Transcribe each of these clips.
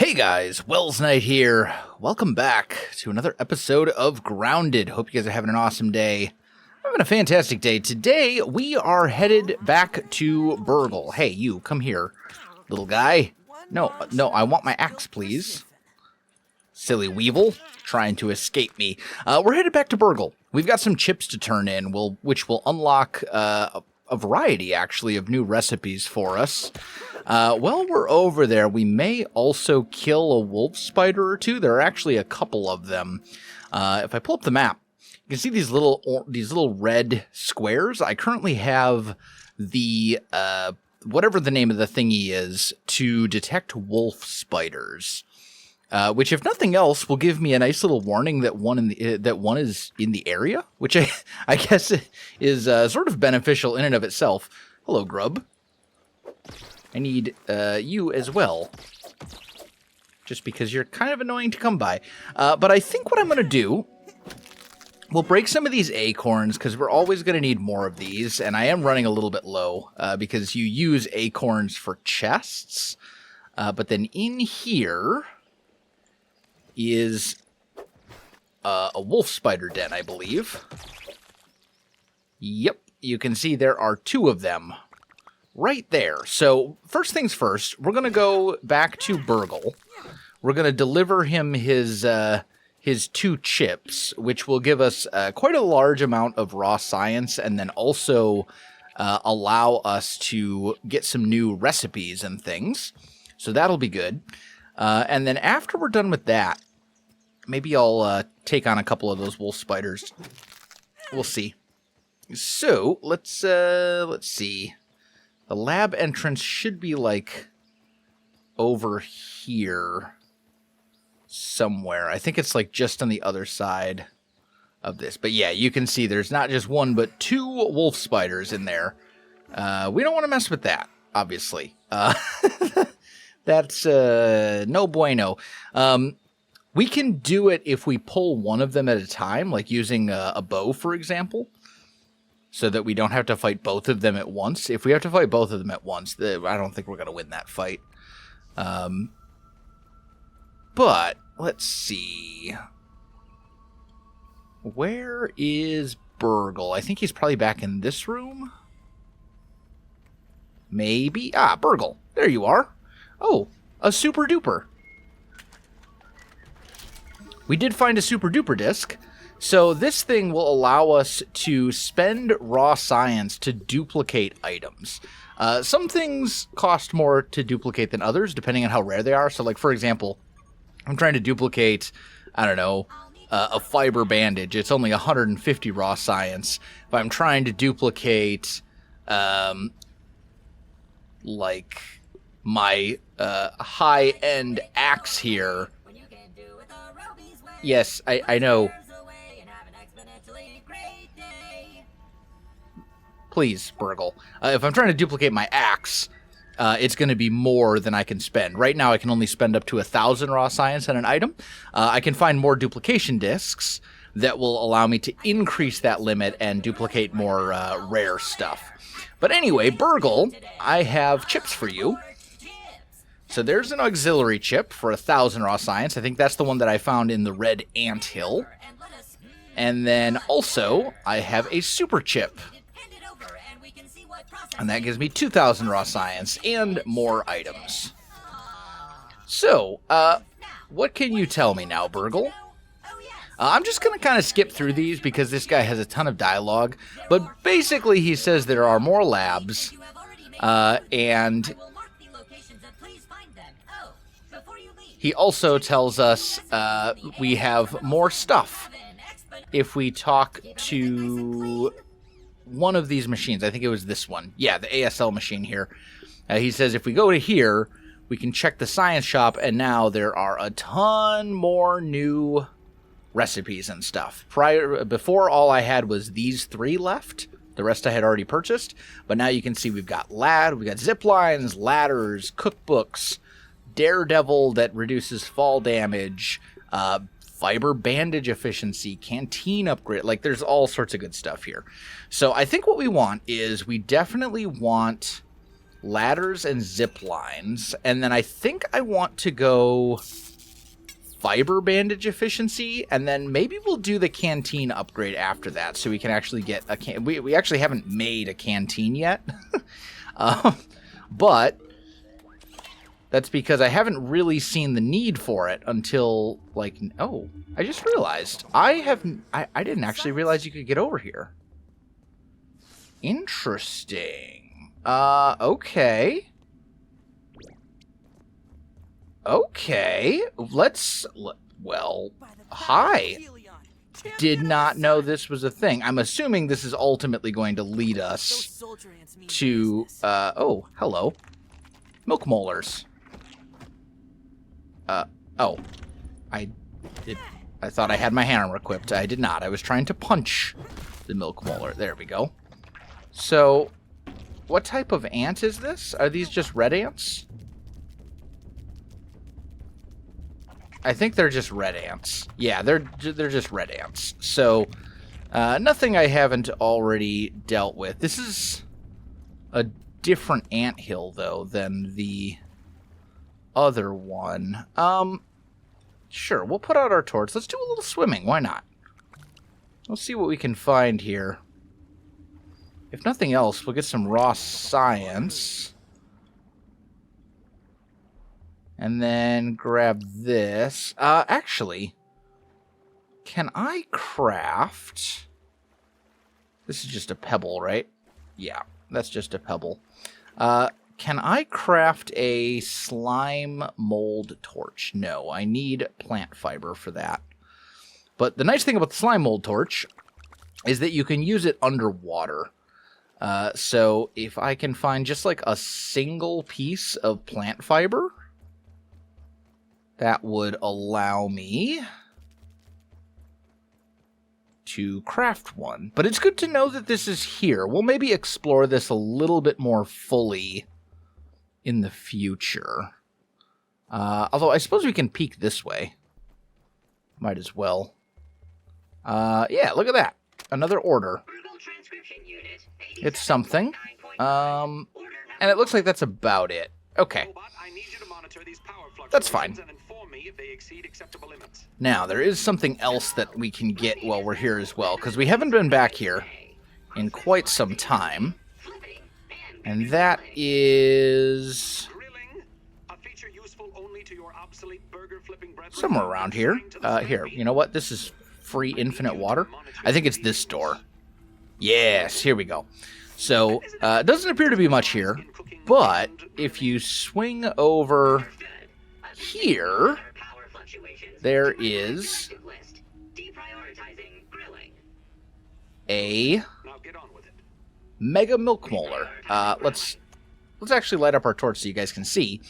Hey guys, Welsknight here. Welcome back to another episode of Grounded. Hope you guys are having an awesome day. I'm having a fantastic day. Today, we are headed back to BURG.L. Hey, you, come here, little guy. No, I want my axe, please. Silly weevil, trying to escape me. We're headed back to BURG.L. We've got some chips to turn in, which will unlock a variety, actually, of new recipes for us. While we're over there, we may also kill a wolf spider or two. There are actually a couple of them. If I pull up the map, you can see these little red squares. I currently have the whatever the name of the thingy is to detect wolf spiders, which, if nothing else, will give me a nice little warning that one is in the area, which I guess is sort of beneficial in and of itself. Hello, grub. I need you as well, just because you're kind of annoying to come by. But I think what I'm going to do, we'll break some of these acorns, because we're always going to need more of these, and I am running a little bit low, because you use acorns for chests. But then in here is a wolf spider den, I believe. Yep, you can see there are two of them right there. So first things first, we're going to go back to BURG.L. We're going to deliver him his 2 chips, which will give us quite a large amount of raw science, and then also allow us to get some new recipes and things. So that'll be good. And then after we're done with that, maybe I'll take on a couple of those wolf spiders. We'll see. So let's see. The lab entrance should be, like, over here somewhere. I think it's, like, just on the other side of this. But, yeah, you can see there's not just one, but 2 wolf spiders in there. We don't want to mess with that, obviously. That's no bueno. We can do it if we pull one of them at a time, like using a bow, for example, so that we don't have to fight both of them at once. If we have to fight both of them at once, I don't think we're going to win that fight. But, let's see. Where is BURG.L? I think he's probably back in this room. Maybe. Ah, BURG.L. There you are. Oh, a super duper. We did find a super duper disc. So this thing will allow us to spend raw science to duplicate items. Some things cost more to duplicate than others, depending on how rare they are. So, like, for example, I'm trying to duplicate, I don't know, a fiber bandage. It's only 150 raw science. If I'm trying to duplicate, like, my high-end axe here. Yes, I know. Please, BURG.L. If I'm trying to duplicate my axe, it's going to be more than I can spend. Right now, I can only spend up to 1,000 raw science on an item. I can find more duplication discs that will allow me to increase that limit and duplicate more rare stuff. But anyway, BURG.L, I have chips for you. So there's an auxiliary chip for 1,000 raw science. I think that's the one that I found in the red anthill. And then also, I have a super chip. And that gives me 2,000 raw science and more items. So, what can you tell me now, BURG.L? I'm just going to kind of skip through these because this guy has a ton of dialogue. But basically, he says there are more labs, and he also tells us we have more stuff if we talk to one of these machines. I think it was this one. Yeah, the ASL machine here. He says if we go to here, we can check the science shop, and now there are a ton more new recipes and stuff. Before, all I had was these 3 left. The rest I had already purchased. But now you can see we've got zip lines, ladders, cookbooks, Daredevil that reduces fall damage, fiber bandage efficiency, canteen upgrade. Like, there's all sorts of good stuff here. So I think what we want is we definitely want ladders and zip lines. And then I think I want to go fiber bandage efficiency, and then maybe we'll do the canteen upgrade after that, so we can actually get a we actually haven't made a canteen yet. But that's because I haven't really seen the need for it until, like, oh, I just realized. I didn't actually realize you could get over here. Interesting. Okay. Okay. Well, hi. Did not know this was a thing. I'm assuming this is ultimately going to lead us to, oh, hello. Milk molars. Oh. I thought I had my hammer equipped. I did not. I was trying to punch the milk molar. There we go. So, what type of ant is this? Are these just red ants? I think they're just red ants. Yeah, they're just red ants. So, nothing I haven't already dealt with. This is a different anthill, though, than the other one. Sure, we'll put out our torch. Let's do a little swimming. Why not? Let's see what we can find here. If nothing else, we'll get some raw science. And then grab this. Actually, can I craft... This is just a pebble, right? Yeah, that's just a pebble. Can I craft a slime mold torch? No, I need plant fiber for that. But the nice thing about the slime mold torch is that you can use it underwater. So if I can find just like a single piece of plant fiber, that would allow me to craft one. But it's good to know that this is here. We'll maybe explore this a little bit more fully in the future. Although I suppose we can peek this way. Might as well. Yeah, look at that. Another order. It's something. And it looks like that's about it. Okay. That's fine. Now, there is something else that we can get while we're here as well, because we haven't been back here in quite some time. And that is somewhere around here. Here, you know what? This is free infinite water. I think it's this door. Yes, here we go. So, it doesn't appear to be much here, but if you swing over here, there is a mega milk molar. Let's actually light up our torch so you guys can see.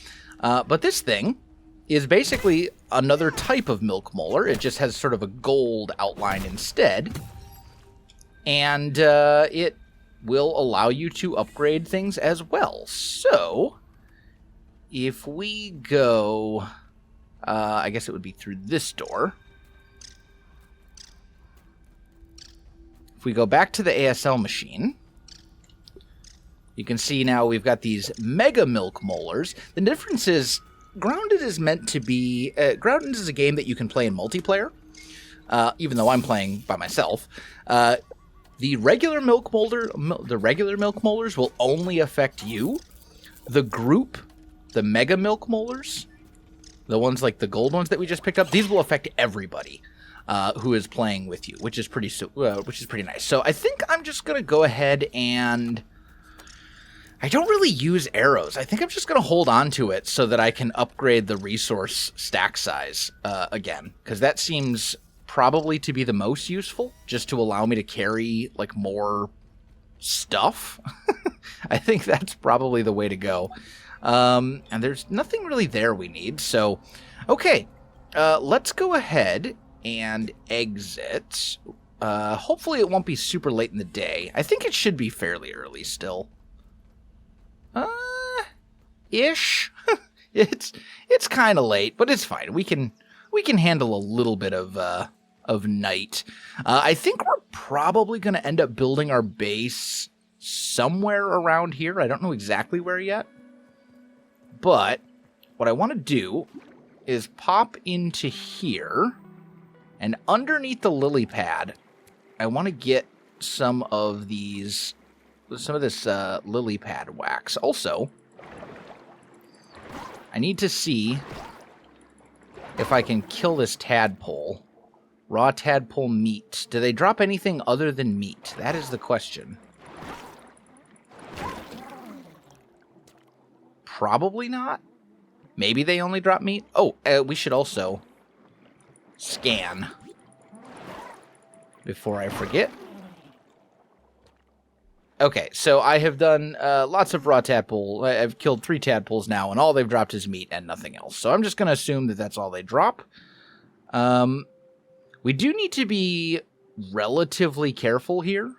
But this thing is basically another type of milk molar. It just has sort of a gold outline instead. And it will allow you to upgrade things as well. So, if we go... I guess it would be through this door. If we go back to the ASL machine, you can see now we've got these mega milk molars. The difference is, Grounded is meant to be... Grounded is a game that you can play in multiplayer, even though I'm playing by myself. The regular milk molars will only affect you. The group, the mega milk molars, the ones like the gold ones that we just picked up, these will affect everybody who is playing with you, which is pretty nice. So I think I'm just gonna go ahead and I don't really use arrows. I think I'm just gonna hold on to it so that I can upgrade the resource stack size again, because that seems probably to be the most useful, just to allow me to carry like more stuff. I think that's probably the way to go. And there's nothing really there we need, so okay, let's go ahead and exit. Hopefully it won't be super late in the day. I think it should be fairly early still. Ish. It's kind of late, but it's fine. We can handle a little bit of night. I think we're probably going to end up building our base somewhere around here. I don't know exactly where yet. But what I want to do is pop into here, and underneath the lily pad, I want to get some of this lily pad wax. Also, I need to see if I can kill this tadpole. Raw tadpole meat. Do they drop anything other than meat? That is the question. Probably not. Maybe they only drop meat. Oh, we should also scan before I forget. Okay, so I have done lots of raw tadpole. I've killed 3 tadpoles now, and all they've dropped is meat and nothing else. So I'm just going to assume that that's all they drop. We do need to be relatively careful here.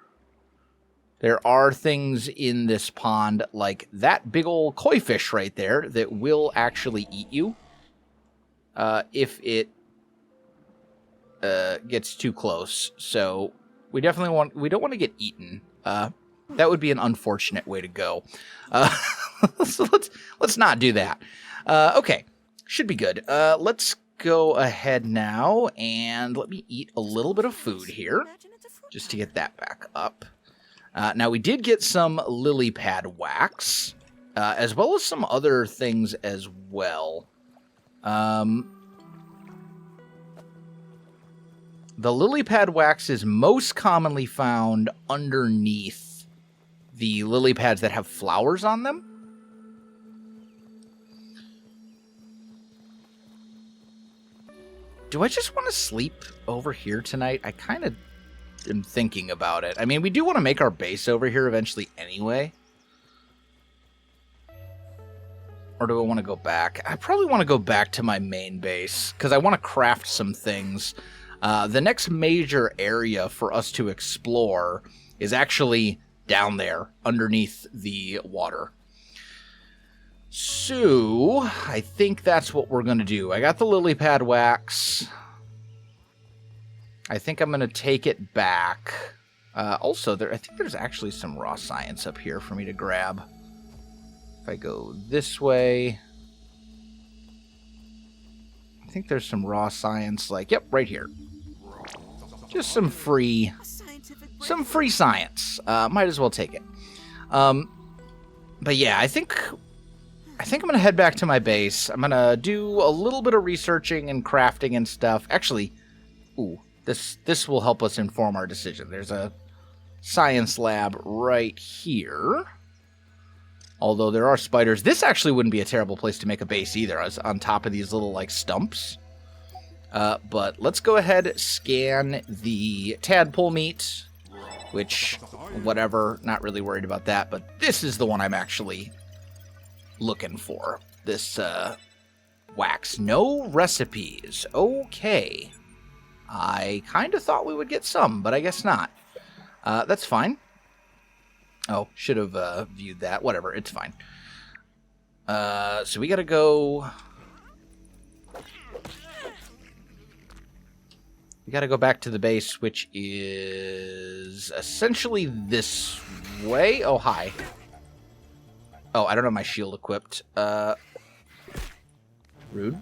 There are things in this pond, like that big old koi fish right there, that will actually eat you if it gets too close. So we don't want to get eaten. That would be an unfortunate way to go. So let's not do that. Okay, should be good. Let's go ahead now and let me eat a little bit of food here just to get that back up. Now, we did get some lily pad wax, as well as some other things as well. The lily pad wax is most commonly found underneath the lily pads that have flowers on them. Do I just want to sleep over here tonight? I kind of am thinking about it. I mean, we do want to make our base over here eventually anyway. Or do I want to go back? I probably want to go back to my main base, because I want to craft some things. The next major area for us to explore is actually down there, underneath the water. So, I think that's what we're going to do. I got the lily pad wax. I think I'm going to take it back. Also, I think there's actually some raw science up here for me to grab. If I go this way, I think there's some raw science, like, yep, right here. Just some free science. Might as well take it. But yeah, I think I'm going to head back to my base. I'm going to do a little bit of researching and crafting and stuff. Actually, ooh, this will help us inform our decision. There's a science lab right here. Although there are spiders. This actually wouldn't be a terrible place to make a base either, as on top of these little, like, stumps. But let's go ahead, scan the tadpole meat, which, whatever, not really worried about that. But this is the one I'm actually looking for. This wax. No recipes. Okay. I kind of thought we would get some, but I guess not. That's fine. Oh, should have viewed that. Whatever, it's fine. So we gotta go... We gotta go back to the base, which is essentially this way. Oh, hi. Oh, I don't have my shield equipped. Rude.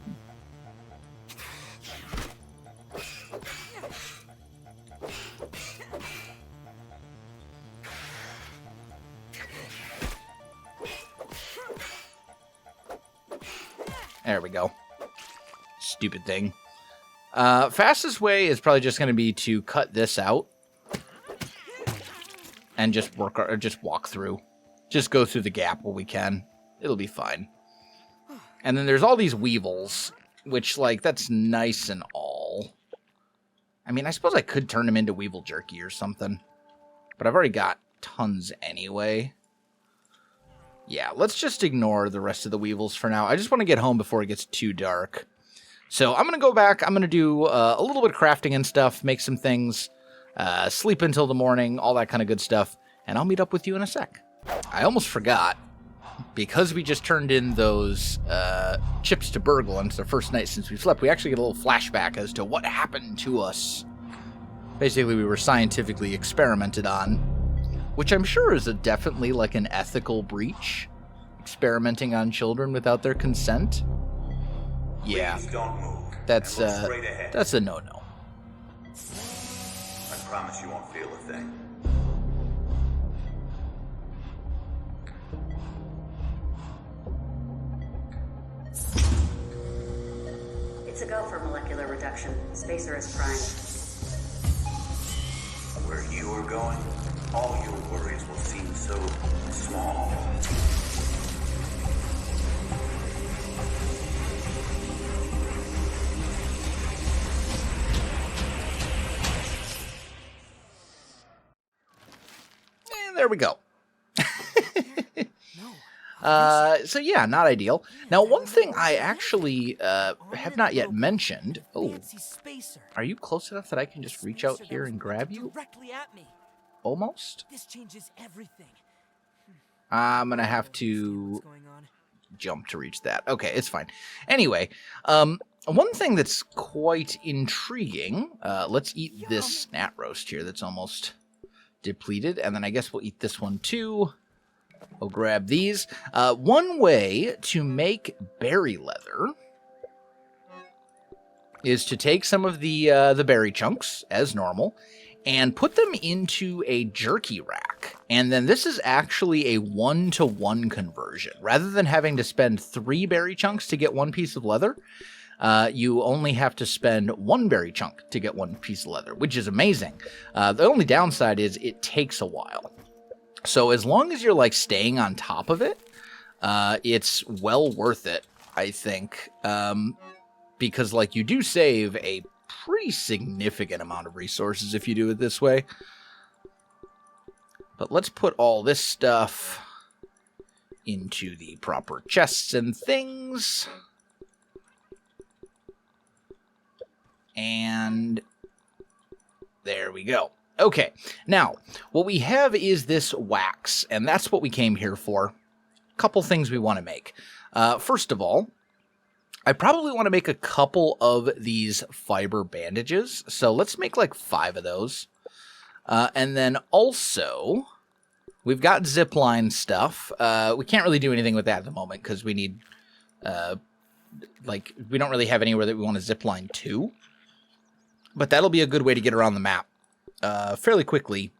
There we go. Stupid thing. Fastest way is probably just going to be to cut this out and just walk through. Just go through the gap where we can. It'll be fine. And then there's all these weevils, which, like, that's nice and all. I mean, I suppose I could turn them into weevil jerky or something. But I've already got tons anyway. Yeah, let's just ignore the rest of the weevils for now. I just want to get home before it gets too dark. So I'm going to go back. I'm going to do a little bit of crafting and stuff, make some things, sleep until the morning, all that kind of good stuff. And I'll meet up with you in a sec. I almost forgot. Because we just turned in those chips to BURG.L, and it's the first night since we slept, we actually get a little flashback as to what happened to us. Basically, we were scientifically experimented on which I'm sure is definitely like an ethical breach, experimenting on children without their consent. Yeah, Please don't move. that's a no-no. I promise you won't feel a thing. It's a go for molecular reduction. Spacer is primed. Where you are going, all your worries will seem so small. And there we go. So yeah, not ideal. Now, one thing I actually have not yet mentioned. Oh, are you close enough that I can just reach out here and grab you? Directly at me. Almost. This changes everything. I'm gonna have to What's going on? jump to reach that. Okay, it's fine. Anyway, one thing that's quite intriguing. Let's eat this snat roast here. That's almost depleted, and then I guess we'll eat this one too. We'll grab these. One way to make berry leather is to take some of the berry chunks, as normal, and put them into a jerky rack. And then this is actually a 1-to-1 conversion. Rather than having to spend 3 berry chunks to get 1 piece of leather, you only have to spend 1 berry chunk to get 1 piece of leather, which is amazing. The only downside is it takes a while. So as long as you're like staying on top of it, it's well worth it, I think, because like you do save a pretty significant amount of resources if you do it this way. But let's put all this stuff into the proper chests and things. And there we go. Okay, now, what we have is this wax, and that's what we came here for. Couple things we want to make. First of all, I probably want to make a couple of these fiber bandages, so let's make like 5 of those. And then also, we've got zipline stuff. We can't really do anything with that at the moment, because we need, we don't really have anywhere that we want to zipline to. But that'll be a good way to get around the map. Fairly quickly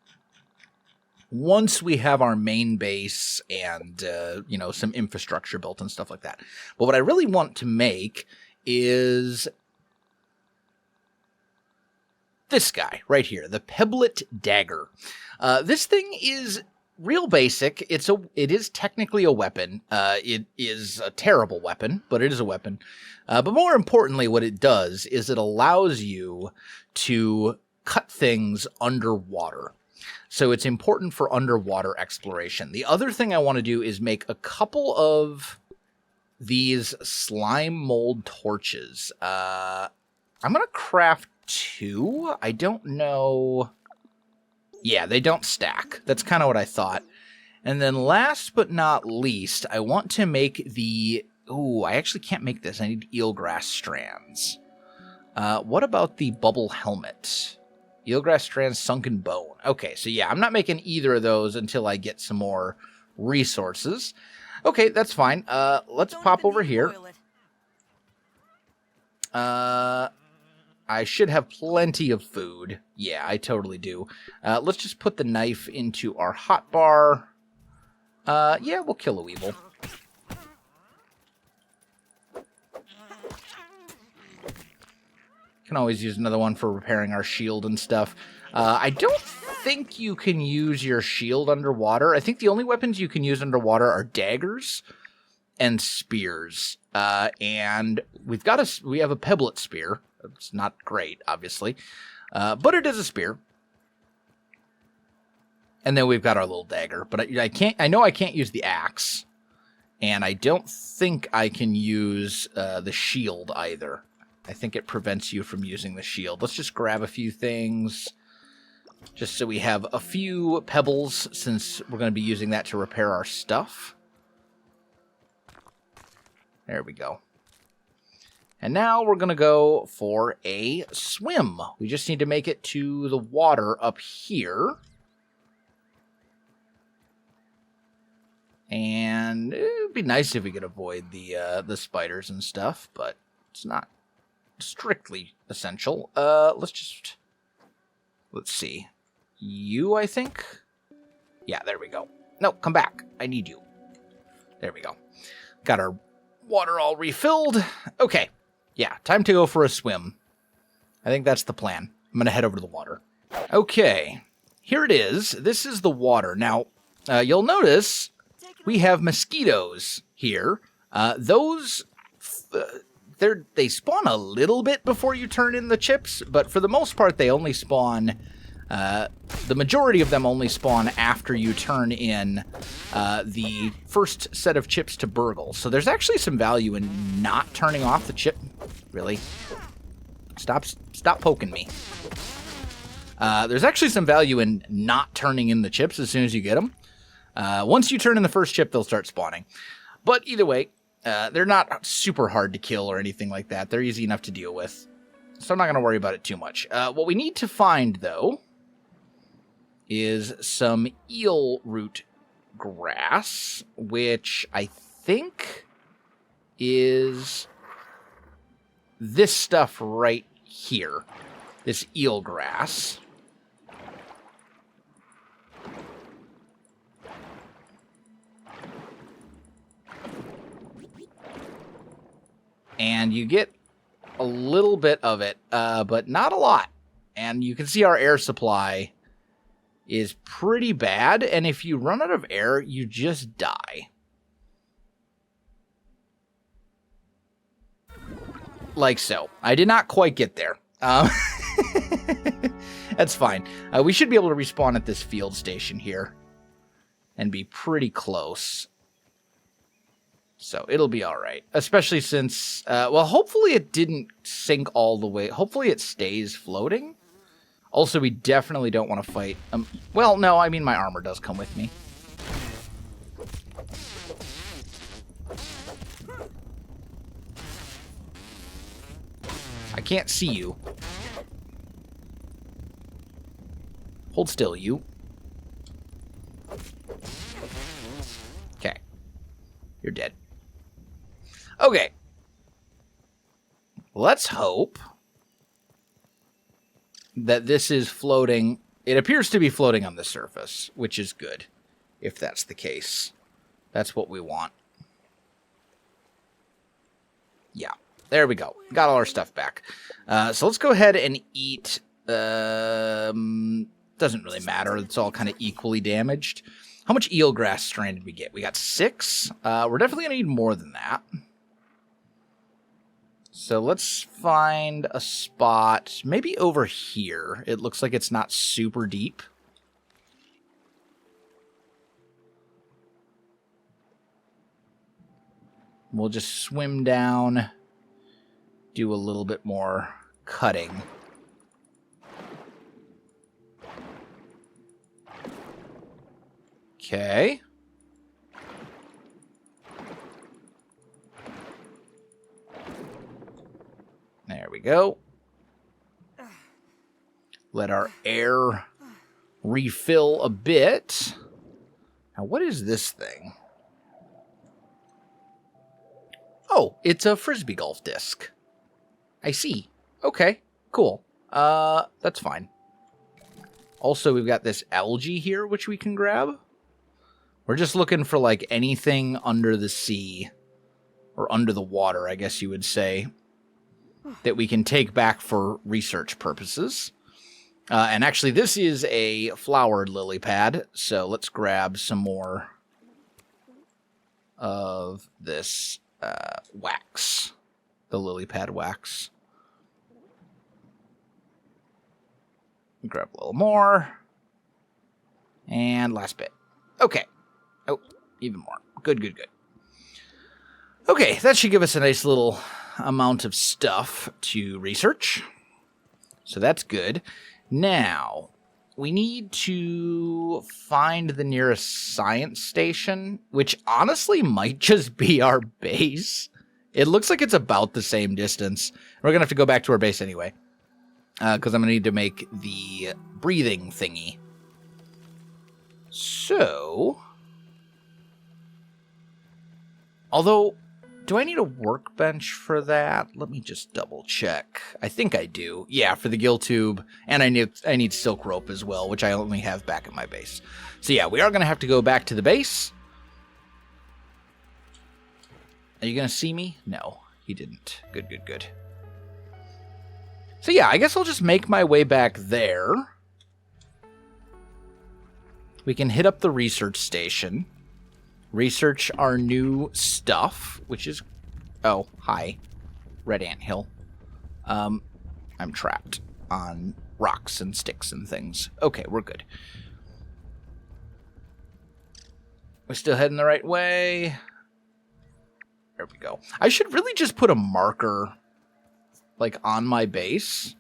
once we have our main base and, some infrastructure built and stuff like that. But what I really want to make is this guy right here, the Pebblet Dagger. This thing is real basic. It is technically a weapon. It is a terrible weapon, but it is a weapon. But more importantly, what it does is it allows you to cut things underwater. So it's important for underwater exploration. The other thing I want to do is make a couple of these slime mold torches. I'm going to craft 2. I don't know. Yeah, they don't stack. That's kind of what I thought. And then last but not least, I want to make the... Ooh, I actually can't make this. I need eelgrass strands. What about the bubble helmet? Eelgrass strands, sunken bone. Okay, so yeah, I'm not making either of those until I get some more resources. Okay, that's fine. Let's pop over here. I should have plenty of food. Yeah, I totally do. Let's just put the knife into our hotbar. Yeah, we'll kill a weevil. Can always use another one for repairing our shield and stuff. I don't think you can use your shield underwater. I think the only weapons you can use underwater are daggers and spears. And we have a pebblet spear. It's not great, obviously, but it is a spear. And then we've got our little dagger. But I know I can't use the axe, and I don't think I can use the shield either. I think it prevents you from using the shield. Let's just grab a few things, just so we have a few pebbles, since we're going to be using that to repair our stuff. There we go. And now we're going to go for a swim. We just need to make it to the water up here. And it would be nice if we could avoid the spiders and stuff, but it's not strictly essential. Let's see. You, I think? Yeah, there we go. No, come back. I need you. There we go. Got our water all refilled. Okay. Yeah, time to go for a swim. I think that's the plan. I'm going to head over to the water. Okay. Here it is. This is the water. Now, you'll notice we have mosquitoes here. Those, they spawn a little bit before you turn in the chips, but for the most part, they only spawn, the majority of them only spawn after you turn in the first set of chips to BURG.L. So there's actually some value in not turning off the chip. Really? Stop poking me. There's actually some value in not turning in the chips as soon as you get them. Once you turn in the first chip, they'll start spawning. But either way, they're not super hard to kill or anything like that. They're easy enough to deal with. So I'm not going to worry about it too much. What we need to find, though, is some eel root grass, which I think is this stuff right here. This eel grass. And you get a little bit of it, but not a lot. And you can see our air supply is pretty bad. And if you run out of air, you just die. Like so. I did not quite get there. That's fine. We should be able to respawn at this field station here. And be pretty close. So it'll be all right, especially since, well, hopefully it didn't sink all the way. Hopefully it stays floating. Also, we definitely don't want to fight. Well, no, I mean, my armor does come with me. I can't see you. Hold still, you. Okay. You're dead. Okay. Let's hope that this is floating. It appears to be floating on the surface, which is good, if that's the case. That's what we want. Yeah, there we go. Got all our stuff back. So let's go ahead and eat. Doesn't really matter. It's all kind of equally damaged. How much eelgrass strand did we get? We got 6. We're definitely going to need more than that. So let's find a spot, maybe over here. It looks like it's not super deep. We'll just swim down, do a little bit more cutting. Okay. There we go. Let our air refill a bit. Now, what is this thing? Oh, it's a frisbee golf disc. I see. Okay, cool. That's fine. Also, we've got this algae here, which we can grab. We're just looking for, like, anything under the sea. Or under the water, I guess you would say. That we can take back for research purposes. And actually, this is a flowered lily pad. So let's grab some more of this wax. The lily pad wax. Grab a little more. And last bit. Okay. Oh, even more. Good, good, good. Okay, that should give us a nice little amount of stuff to research. So that's good. Now, we need to find the nearest science station, which honestly might just be our base. It looks like it's about the same distance. We're going to have to go back to our base anyway. Because I'm going to need to make the breathing thingy. So, Although, do I need a workbench for that? Let me just double check. I think I do. Yeah, for the gill tube. And I need silk rope as well, which I only have back at my base. So yeah, we are going to have to go back to the base. Are you going to see me? No, he didn't. Good, good, good. So yeah, I guess I'll just make my way back there. We can hit up the research station. Research our new stuff, which is... Oh, hi. Red anthill. I'm trapped on rocks and sticks and things. Okay, we're good. We're still heading the right way. There we go. I should really just put a marker, like, on my base.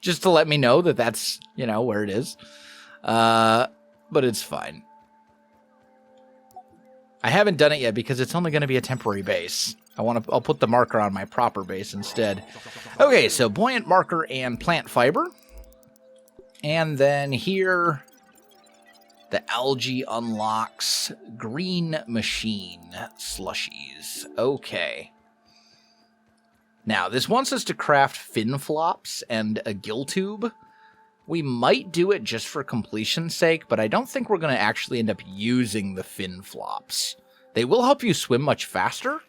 just to let me know that that's, you know, where it is. But it's fine. I haven't done it yet because it's only going to be a temporary base. I'll put the marker on my proper base instead. Okay, so buoyant marker and plant fiber. And then here, the algae unlocks green machine slushies. Okay. Now, this wants us to craft fin flops and a gill tube. We might do it just for completion's sake, but I don't think we're going to actually end up using the fin flops. They will help you swim much faster,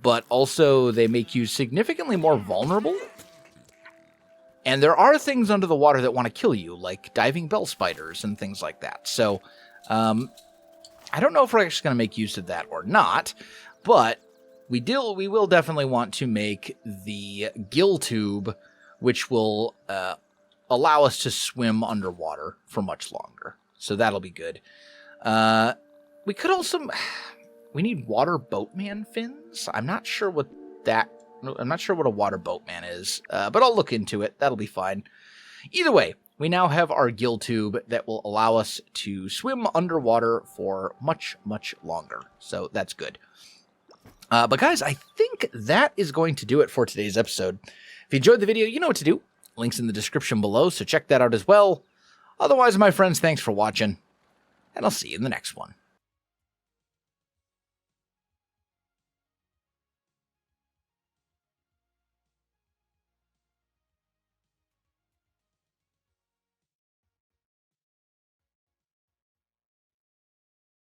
but also they make you significantly more vulnerable. And there are things under the water that want to kill you, like diving bell spiders and things like that. So, I don't know if we're actually going to make use of that or not, but we will definitely want to make the gill tube, which will allow us to swim underwater for much longer. So that'll be good. We could also... We need water boatman fins? I'm not sure what a water boatman is, but I'll look into it. That'll be fine. Either way, we now have our gill tube that will allow us to swim underwater for much, much longer. So that's good. But guys, I think that is going to do it for today's episode. If you enjoyed the video, you know what to do. Links in the description below, so check that out as well. Otherwise, my friends, thanks for watching, and I'll see you in the next one.